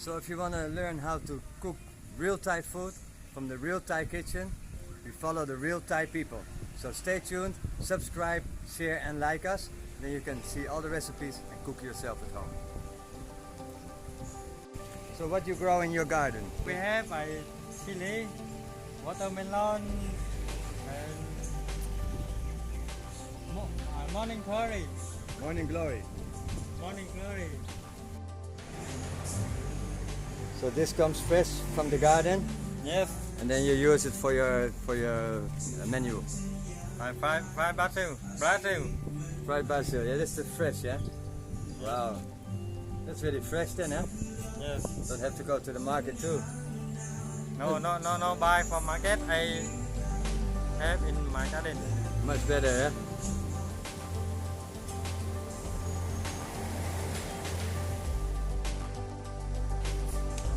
So if you want to learn how to cook real Thai food from the real Thai kitchen, we follow the real Thai people. So stay tuned, subscribe, share and like us. Then you can see all the recipes and cook yourself at home. So what you grow in your garden? We have chili, watermelon, and morning glory. Morning glory. Morning glory. So this comes fresh from the garden, Yes. and then you use it for your menu. Fried basil. Brazil. Fried basil. Yeah, that's the fresh. Yeah. Wow. That's really fresh then, huh? Yes. Don't have to go to the market too. No. Buy from market. I have in my garden. Much better, yeah.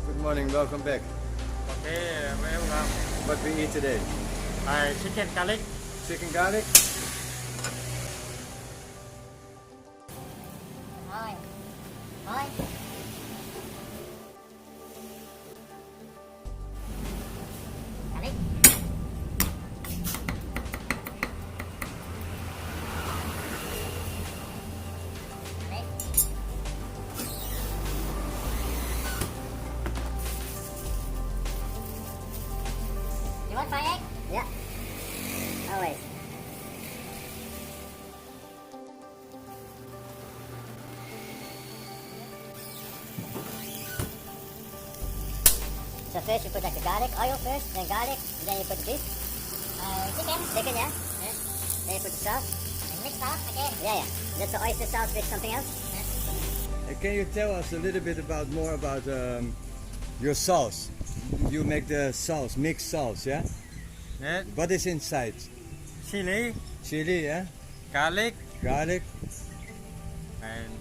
Good morning, welcome back. Okay, welcome. What we eat today? Chicken garlic. Chicken garlic? Thôi. Thôi. Garlic. You want fried egg? Yeah. Always. So first you put like the garlic oil first, then garlic, and then you put the beef. Chicken, yeah. Then you put the sauce. And mix sauce again. Yeah. That's the oyster sauce with something else. Can you tell us a little bit more about your sauce? You make the sauce, mixed sauce, yeah? Yes. What is inside? Chili, Chili, yeah? garlic, Garlic and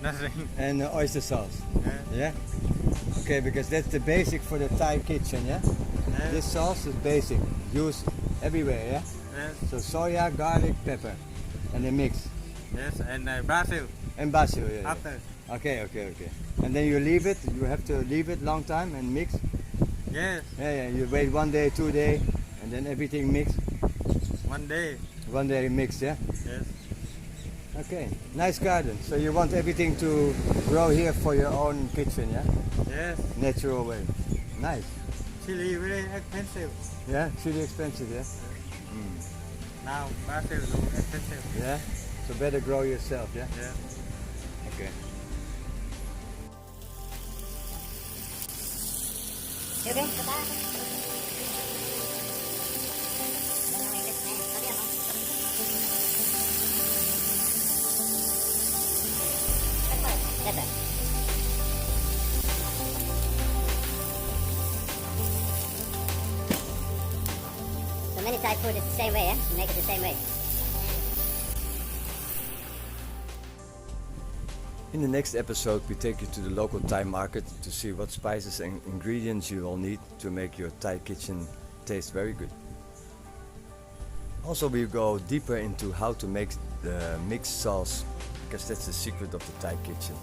nothing. and oyster sauce, Yes. yeah? Okay, because that's the basic for the Thai kitchen, yeah? Yes. This sauce is basic, used everywhere, yeah? Yes. So soya, garlic, pepper, and then mix. Yes. And Brazil And basil, yeah. after. Okay. And then you leave it, you have to leave it long time and mix. Yes. Yeah, you wait 1 day, 2 days, and then everything mixed. 1 day. 1 day mixed, yeah? Yes. Okay, nice garden. So you want everything to grow here for your own kitchen, yeah? Yes. Natural way. Nice. Chili very expensive. Yeah, chili expensive, yeah? Now Brazil is expensive. Yeah? So better grow yourself, yeah? Yes. Okay. You okay? That's it. So many Thai food is the same way, yeah? You make it the same way. In the next episode, we take you to the local Thai market to see what spices and ingredients you will need to make your Thai kitchen taste very good. Also, we go deeper into how to make the mixed sauce, because that's the secret of the Thai kitchen.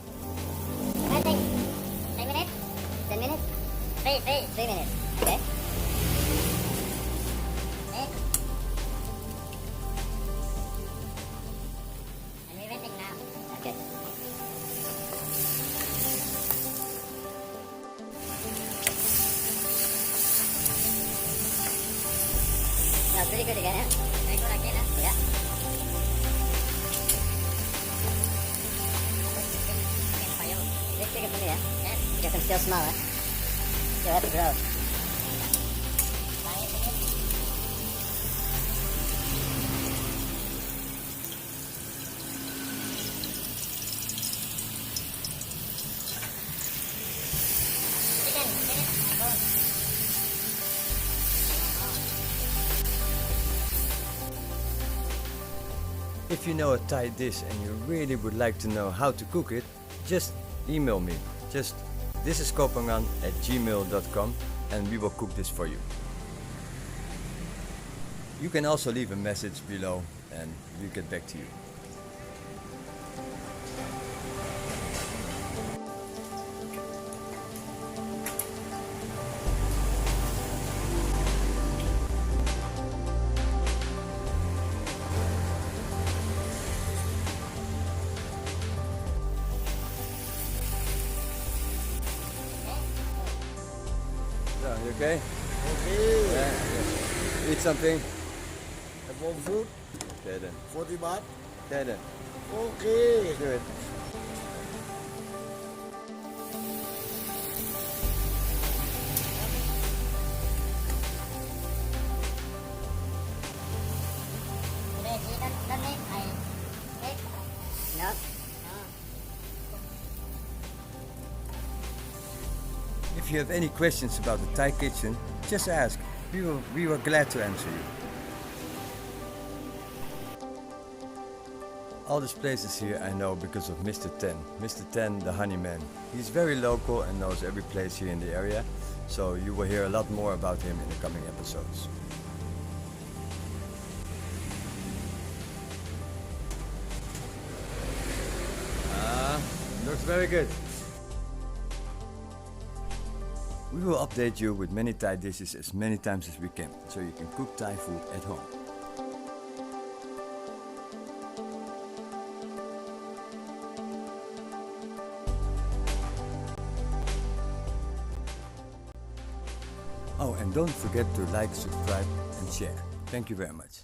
I think 10 minutes? 10 minutes? 3 minutes. Okay. And we're resting now. Okay. Smells pretty good again, huh? Very good again, huh? Yeah. This chicken for me, yeah? Yeah. You can still smell it. Still have to grow. If you know a Thai dish and you really would like to know how to cook it, just email me. Just thisiskohphangan@gmail.com and we will cook this for you. You can also leave a message below and we'll get back to you. You okay? Okay. Yeah. Eat something. Have one food. Okay then. 40 baht. Okay then. Okay. Do it. Today she don't make I take. No. No. If you have any questions about the Thai kitchen, just ask. We were glad to answer you. All these places here I know because of Mr. Ten. Mr. Ten, the honey man. He's very local and knows every place here in the area, so you will hear a lot more about him in the coming episodes. Looks very good. We will update you with many Thai dishes as many times as we can, so you can cook Thai food at home. Oh, and don't forget to like, subscribe and share. Thank you very much.